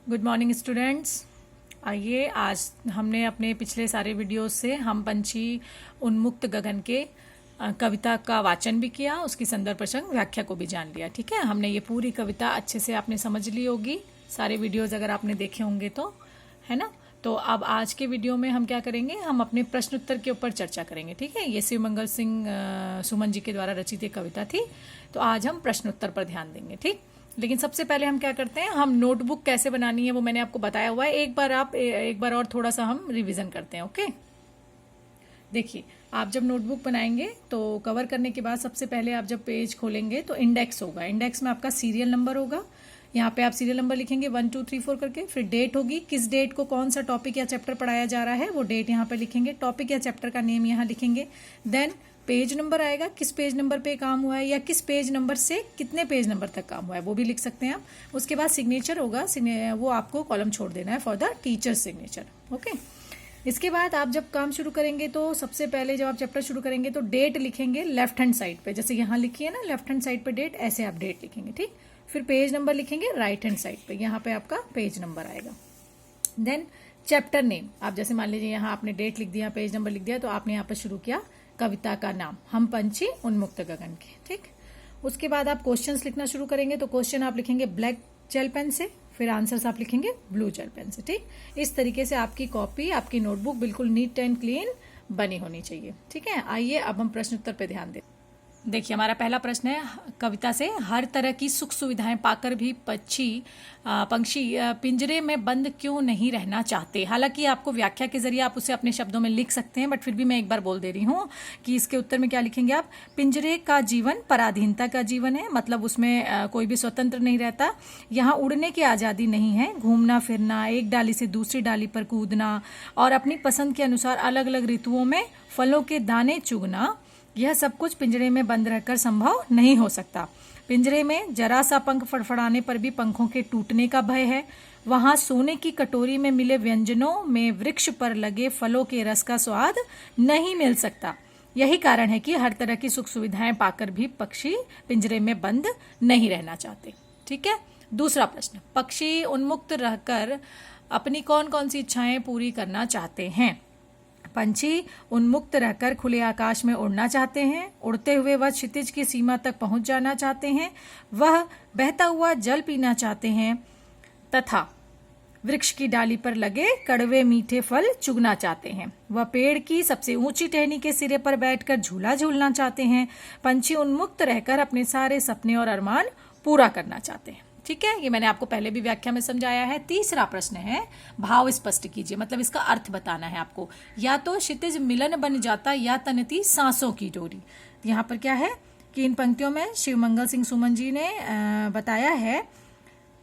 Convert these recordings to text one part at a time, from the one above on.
Good morning students. आइए, आज हमने अपने पिछले सारे वीडियोस से हम पंछी उन्मुक्त गगन के कविता का वाचन भी किया, उसकी संदर्भ प्रसंग व्याख्या को भी जान लिया। ठीक है, हमने ये पूरी कविता अच्छे से आपने समझ ली होगी, सारे वीडियोस अगर आपने देखे होंगे तो, है ना। तो अब आज के वीडियो में हम क्या करेंगे, हम अपने प्रश्न उत्तर के ऊपर चर्चा करेंगे। ठीक है, ये शिवमंगल सिंह सुमन जी के द्वारा रचित एक कविता थी, तो आज हम प्रश्न उत्तर पर ध्यान देंगे। ठीक, लेकिन सबसे पहले हम क्या करते हैं, हम नोटबुक कैसे बनानी है वो मैंने आपको बताया हुआ है। एक बार और थोड़ा सा हम रिवीजन करते हैं। ओके, देखिए, आप जब नोटबुक बनाएंगे तो कवर करने के बाद सबसे पहले आप जब पेज खोलेंगे तो इंडेक्स होगा। इंडेक्स में आपका सीरियल नंबर होगा। यहाँ पे आप सीरियल नंबर लिखेंगे 1 2 3 4 करके। फिर डेट होगी, किस डेट को कौन सा टॉपिक या चैप्टर पढ़ाया जा रहा है वो डेट यहाँ पे लिखेंगे। टॉपिक या चैप्टर का नेम यहाँ लिखेंगे। देन पेज नंबर आएगा, किस पेज नंबर पे काम हुआ है या किस पेज नंबर से कितने पेज नंबर तक काम हुआ है वो भी लिख सकते हैं आप। उसके बाद सिग्नेचर होगा, वो आपको कॉलम छोड़ देना है for the teacher signature. Okay, इसके बाद आप जब काम शुरू करेंगे तो सबसे पहले जब आप चैप्टर शुरू करेंगे तो डेट लिखेंगे लेफ्ट हैंड साइड पे, जैसे यहाँ लिखी है ना लेफ्ट हैंड साइड पे डेट, ऐसे आप डेट लिखेंगे। ठीक, फिर पेज नंबर लिखेंगे राइट हैंड साइड पे, यहाँ पे आपका पेज नंबर आएगा। देन चैप्टर नेम, आप जैसे मान लीजिए यहाँ आपने डेट लिख दिया, पेज नंबर लिख दिया, तो आपने यहाँ पर शुरू किया कविता का नाम हम पंछी उन्मुक्त गगन के। ठीक, उसके बाद आप क्वेश्चंस लिखना शुरू करेंगे तो क्वेश्चन आप लिखेंगे ब्लैक जेल पेन से, फिर आंसर्स आप लिखेंगे ब्लू जेल पेन से। ठीक, इस तरीके से आपकी कॉपी, आपकी नोटबुक बिल्कुल नीट एंड क्लीन बनी होनी चाहिए। ठीक है, आइए अब हम प्रश्न उत्तर पे ध्यान दें। देखिए, हमारा पहला प्रश्न है, कविता से हर तरह की सुख सुविधाएं पाकर भी पंछी पिंजरे में बंद क्यों नहीं रहना चाहते। हालांकि आपको व्याख्या के जरिए आप उसे अपने शब्दों में लिख सकते हैं, बट फिर भी मैं एक बार बोल दे रही हूँ कि इसके उत्तर में क्या लिखेंगे आप। पिंजरे का जीवन पराधीनता का जीवन है, मतलब उसमें कोई भी स्वतंत्र नहीं रहता। यहाँ उड़ने की आज़ादी नहीं है, घूमना फिरना, एक डाली से दूसरी डाली पर कूदना और अपनी पसंद के अनुसार अलग अलग ऋतुओं में फलों के दाने चुगना, यह सब कुछ पिंजरे में बंद रहकर संभव नहीं हो सकता। पिंजरे में जरा सा पंख फड़फड़ाने पर भी पंखों के टूटने का भय है। वहां सोने की कटोरी में मिले व्यंजनों में वृक्ष पर लगे फलों के रस का स्वाद नहीं मिल सकता। यही कारण है कि हर तरह की सुख सुविधाएं पाकर भी पक्षी पिंजरे में बंद नहीं रहना चाहते। ठीक है, दूसरा प्रश्न, पक्षी उन्मुक्त रहकर अपनी कौन कौन सी इच्छाएं पूरी करना चाहते हैं। पंछी उन्मुक्त रहकर खुले आकाश में उड़ना चाहते हैं। उड़ते हुए वह क्षितिज की सीमा तक पहुंच जाना चाहते हैं। वह बहता हुआ जल पीना चाहते हैं तथा वृक्ष की डाली पर लगे कड़वे मीठे फल चुगना चाहते हैं। वह पेड़ की सबसे ऊंची टहनी के सिरे पर बैठकर झूला झूलना चाहते हैं। पंछी उन्मुक्त रहकर अपने सारे सपने और अरमान पूरा करना चाहते हैं। ठीक है, ये मैंने आपको पहले भी व्याख्या में समझाया है। तीसरा प्रश्न है, भाव स्पष्ट कीजिए, मतलब इसका अर्थ बताना है आपको। या तो क्षितिज मिलन बन जाता या तनती सांसों की डोरी। यहाँ पर क्या है कि इन पंक्तियों में शिवमंगल सिंह सुमन जी ने बताया है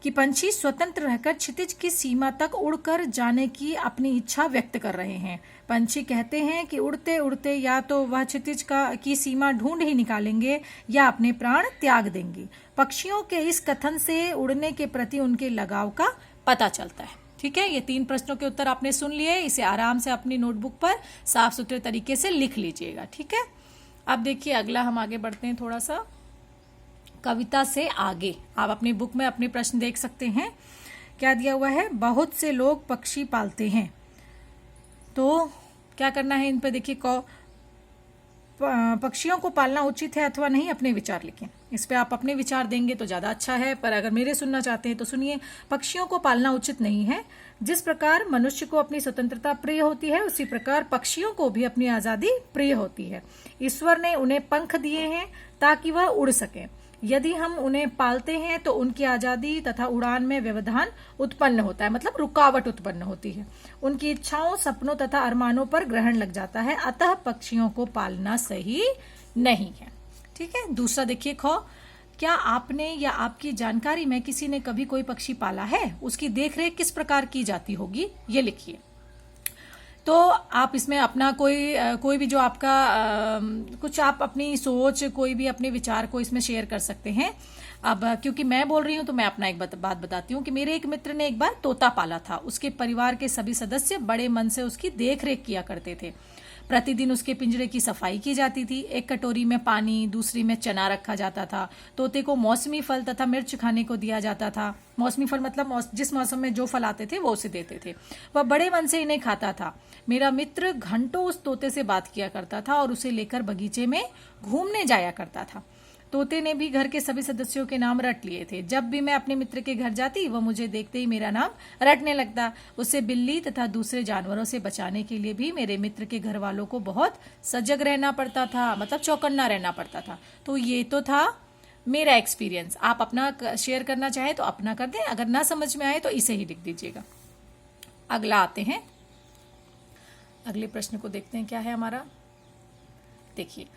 कि पंछी स्वतंत्र रहकर क्षितिज की सीमा तक उड़कर जाने की अपनी इच्छा व्यक्त कर रहे हैं। पंछी कहते हैं कि उड़ते उड़ते या तो वह क्षितिज की सीमा ढूंढ ही निकालेंगे या अपने प्राण त्याग देंगे। पक्षियों के इस कथन से उड़ने के प्रति उनके लगाव का पता चलता है। ठीक है, ये 3 प्रश्नों के उत्तर आपने सुन लिए, इसे आराम से अपनी नोटबुक पर साफ सुथरे तरीके से लिख लीजिएगा। ठीक है, अब देखिए अगला हम आगे बढ़ते हैं थोड़ा सा कविता से आगे। आप अपनी बुक में अपने प्रश्न देख सकते हैं, क्या दिया हुआ है। बहुत से लोग पक्षी पालते हैं, तो क्या करना है इन पे देखिए, पक्षियों को पालना उचित है अथवा नहीं, अपने विचार लिखें। इस पे आप अपने विचार देंगे तो ज्यादा अच्छा है, पर अगर मेरे सुनना चाहते हैं तो सुनिए। पक्षियों को पालना उचित नहीं है। जिस प्रकार मनुष्य को अपनी स्वतंत्रता प्रिय होती है, उसी प्रकार पक्षियों को भी अपनी आजादी प्रिय होती है। ईश्वर ने उन्हें पंख दिए हैं ताकि वह उड़ सके। यदि हम उन्हें पालते हैं तो उनकी आजादी तथा उड़ान में व्यवधान उत्पन्न होता है, मतलब रुकावट उत्पन्न होती है। उनकी इच्छाओं, सपनों तथा अरमानों पर ग्रहण लग जाता है। अतः पक्षियों को पालना सही नहीं है। ठीक है, दूसरा देखिए खो, क्या आपने या आपकी जानकारी में किसी ने कभी कोई पक्षी पाला है, उसकी देखरेख किस प्रकार की जाती होगी, ये लिखिए। तो आप इसमें अपना कोई भी जो आपका कुछ आप अपनी सोच, कोई भी अपने विचार को इसमें शेयर कर सकते हैं। अब क्योंकि मैं बोल रही हूँ तो मैं अपना एक बात बताती हूँ कि मेरे एक मित्र ने एक बार तोता पाला था। उसके परिवार के सभी सदस्य बड़े मन से उसकी देख रेख किया करते थे। प्रतिदिन उसके पिंजरे की सफाई की जाती थी। एक कटोरी में पानी, दूसरी में चना रखा जाता था। तोते को मौसमी फल तथा मिर्च खाने को दिया जाता था। मौसमी फल मतलब जिस मौसम में जो फल आते थे वो उसे देते थे। वह बड़े मन से इन्हें खाता था। मेरा मित्र घंटों उस तोते से बात किया करता था और उसे लेकर बगीचे में घूमने जाया करता था। तोते ने भी घर के सभी सदस्यों के नाम रट लिए थे। जब भी मैं अपने मित्र के घर जाती, वह मुझे देखते ही मेरा नाम रटने लगता। उसे बिल्ली तथा दूसरे जानवरों से बचाने के लिए भी मेरे मित्र के घर वालों को बहुत सजग रहना पड़ता था, मतलब चौकन्ना रहना पड़ता था। तो ये तो था मेरा एक्सपीरियंस। आप अपना शेयर करना चाहे तो अपना कर दें, अगर ना समझ में आए तो इसे ही लिख दीजिएगा। अगला आते हैं, अगले प्रश्न को देखते हैं क्या है हमारा। देखिए,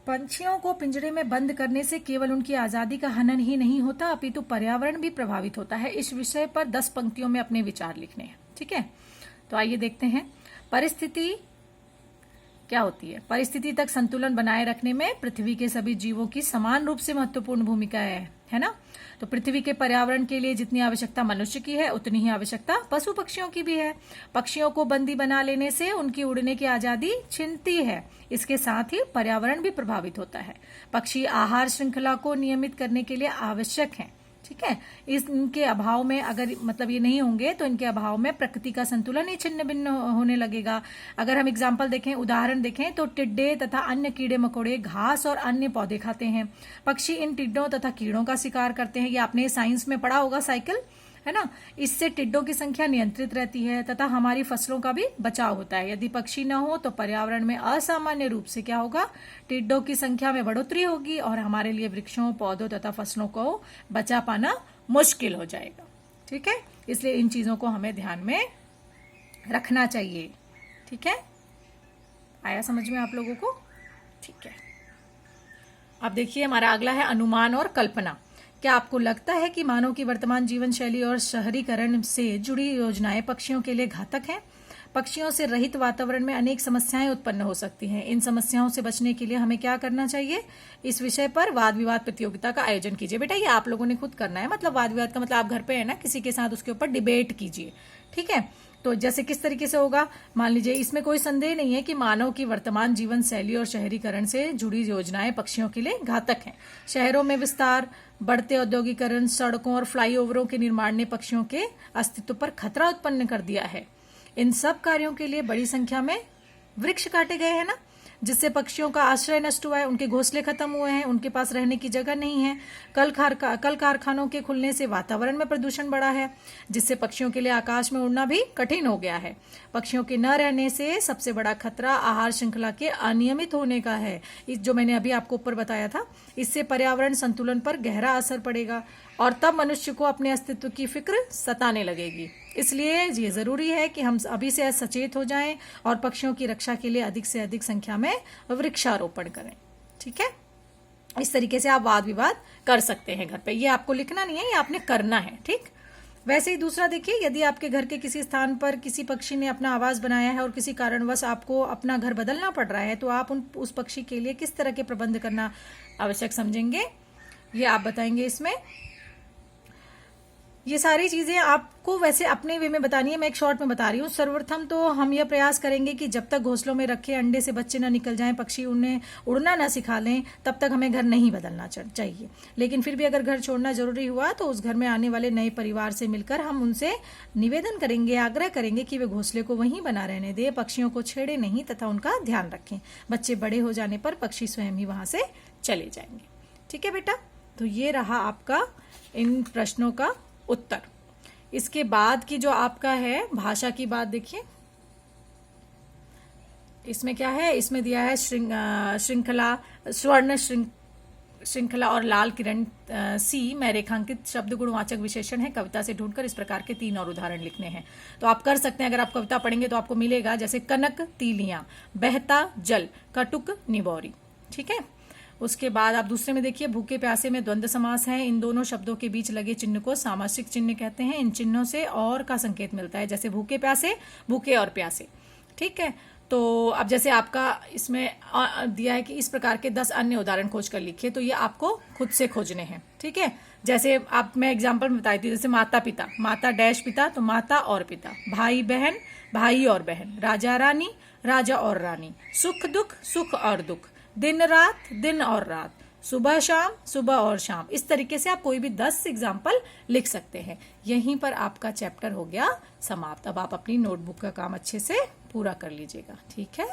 पंछियों को पिंजरे में बंद करने से केवल उनकी आजादी का हनन ही नहीं होता, अपितु पर्यावरण भी प्रभावित होता है। इस विषय पर 10 पंक्तियों में अपने विचार लिखने हैं। ठीक है, तो आइए देखते हैं। परिस्थिति क्या होती है? परिस्थिति तक संतुलन बनाए रखने में पृथ्वी के सभी जीवों की समान रूप से महत्वपूर्ण भूमिका है ना। तो पृथ्वी के पर्यावरण के लिए जितनी आवश्यकता मनुष्य की है, उतनी ही आवश्यकता पशु पक्षियों की भी है। पक्षियों को बंदी बना लेने से उनकी उड़ने की आजादी छिनती है। इसके साथ ही पर्यावरण भी प्रभावित होता है। पक्षी आहार श्रृंखला को नियमित करने के लिए आवश्यक हैं। ठीक है, इनके अभाव में, अगर मतलब ये नहीं होंगे तो इनके अभाव में प्रकृति का संतुलन ही छिन्न भिन्न होने लगेगा। अगर हम एग्जाम्पल देखें, उदाहरण देखें, तो टिड्डे तथा अन्य कीड़े मकोड़े घास और अन्य पौधे खाते हैं। पक्षी इन टिड्डों तथा कीड़ों का शिकार करते हैं। ये आपने साइंस में पढ़ा होगा, साइकिल है ना। इससे टिड्डों की संख्या नियंत्रित रहती है तथा हमारी फसलों का भी बचाव होता है। यदि पक्षी न हो तो पर्यावरण में असामान्य रूप से क्या होगा, टिड्डों की संख्या में बढ़ोतरी होगी और हमारे लिए वृक्षों, पौधों तथा फसलों को बचा पाना मुश्किल हो जाएगा। ठीक है, इसलिए इन चीजों को हमें ध्यान में रखना चाहिए। ठीक है, आया समझ में आप लोगों को? ठीक है, अब देखिए हमारा अगला है अनुमान और कल्पना। क्या आपको लगता है कि मानव की वर्तमान जीवन शैली और शहरीकरण से जुड़ी योजनाएं पक्षियों के लिए घातक हैं? पक्षियों से रहित वातावरण में अनेक समस्याएं उत्पन्न हो सकती हैं। इन समस्याओं से बचने के लिए हमें क्या करना चाहिए? इस विषय पर वाद विवाद प्रतियोगिता का आयोजन कीजिए। बेटा ये आप लोगों ने खुद करना है, मतलब वाद विवाद का मतलब आप घर पे है ना, किसी के साथ उसके ऊपर डिबेट कीजिए। ठीक है, तो जैसे किस तरीके से होगा, मान लीजिए इसमें कोई संदेह नहीं है कि मानव की वर्तमान जीवन शैली और शहरीकरण से जुड़ी योजनाएं पक्षियों के लिए घातक हैं। शहरों में विस्तार, बढ़ते औद्योगिकरण, सड़कों और फ्लाईओवरों के निर्माण ने पक्षियों के अस्तित्व पर खतरा उत्पन्न कर दिया है। इन सब कार्यों के लिए बड़ी संख्या में वृक्ष काटे गए हैं ना, जिससे पक्षियों का आश्रय नष्ट हुआ है, उनके घोंसले खत्म हुए हैं, उनके पास रहने की जगह नहीं है। कल कारखानों के खुलने से वातावरण में प्रदूषण बढ़ा है, जिससे पक्षियों के लिए आकाश में उड़ना भी कठिन हो गया है। पक्षियों के न रहने से सबसे बड़ा खतरा आहार श्रृंखला के अनियमित होने का है। इस जो मैंने अभी आपको ऊपर बताया था, इससे पर्यावरण संतुलन पर गहरा असर पड़ेगा और तब मनुष्य को अपने अस्तित्व की फिक्र सताने लगेगी। इसलिए ये जरूरी है कि हम अभी से सचेत हो जाएं और पक्षियों की रक्षा के लिए अधिक से अधिक संख्या में वृक्षारोपण करें। ठीक है, इस तरीके से आप वाद विवाद कर सकते हैं घर पे। ये आपको लिखना नहीं है, ये आपने करना है। ठीक, वैसे ही दूसरा देखिए, यदि आपके घर के किसी स्थान पर किसी पक्षी ने अपना आवास बनाया है और किसी कारणवश आपको अपना घर बदलना पड़ रहा है, तो आप उस पक्षी के लिए किस तरह के प्रबंध करना आवश्यक समझेंगे, ये आप बताएंगे इसमें। ये सारी चीजें आपको वैसे अपने वे में बतानी है, मैं एक शॉर्ट में बता रही हूँ। सर्वप्रथम तो हम यह प्रयास करेंगे कि जब तक घोंसलों में रखे अंडे से बच्चे न निकल जाएं, पक्षी उन्हें उड़ना न सिखा लें, तब तक हमें घर नहीं बदलना चाहिए। लेकिन फिर भी अगर घर छोड़ना जरूरी हुआ तो उस घर में आने वाले नए परिवार से मिलकर हम उनसे निवेदन करेंगे, आग्रह करेंगे कि वे घोंसले को वहीं बना रहने दें, पक्षियों को छेड़े नहीं तथा उनका ध्यान रखें। बच्चे बड़े हो जाने पर पक्षी स्वयं ही वहां से चले जाएंगे। ठीक है बेटा, तो ये रहा आपका इन प्रश्नों का उत्तर। इसके बाद की जो आपका है भाषा की बात, देखिए इसमें क्या है, इसमें दिया है श्रृंखला, स्वर्ण श्रृंखला और लाल किरण सी में रेखांकित शब्द गुणवाचक विशेषण है। कविता से ढूंढकर इस प्रकार के 3 और उदाहरण लिखने हैं। तो आप कर सकते हैं, अगर आप कविता पढ़ेंगे तो आपको मिलेगा, जैसे कनक तीलियां, बहता जल, कटुक निबोरी। ठीक है, उसके बाद आप दूसरे में देखिए, भूखे प्यासे में द्वंद्व समास है। इन दोनों शब्दों के बीच लगे चिन्ह को सामासिक चिन्ह कहते हैं। इन चिन्हों से और का संकेत मिलता है, जैसे भूखे प्यासे, भूखे और प्यासे। ठीक है, तो अब जैसे आपका इसमें दिया है कि इस प्रकार के 10 अन्य उदाहरण खोज कर लिखिए, तो ये आपको खुद से खोजने हैं, ठीक है। जैसे आप, मैं एग्जांपल में बताई थी, जैसे माता पिता, माता डैश पिता, तो माता और पिता, भाई बहन, भाई और बहन, राजा रानी, राजा और रानी, सुख दुख, सुख और दुख, दिन रात, दिन और रात, सुबह शाम, सुबह और शाम। इस तरीके से आप कोई भी 10 एग्जाम्पल लिख सकते हैं। यहीं पर आपका चैप्टर हो गया समाप्त। अब आप अपनी नोटबुक का काम अच्छे से पूरा कर लीजिएगा, ठीक है।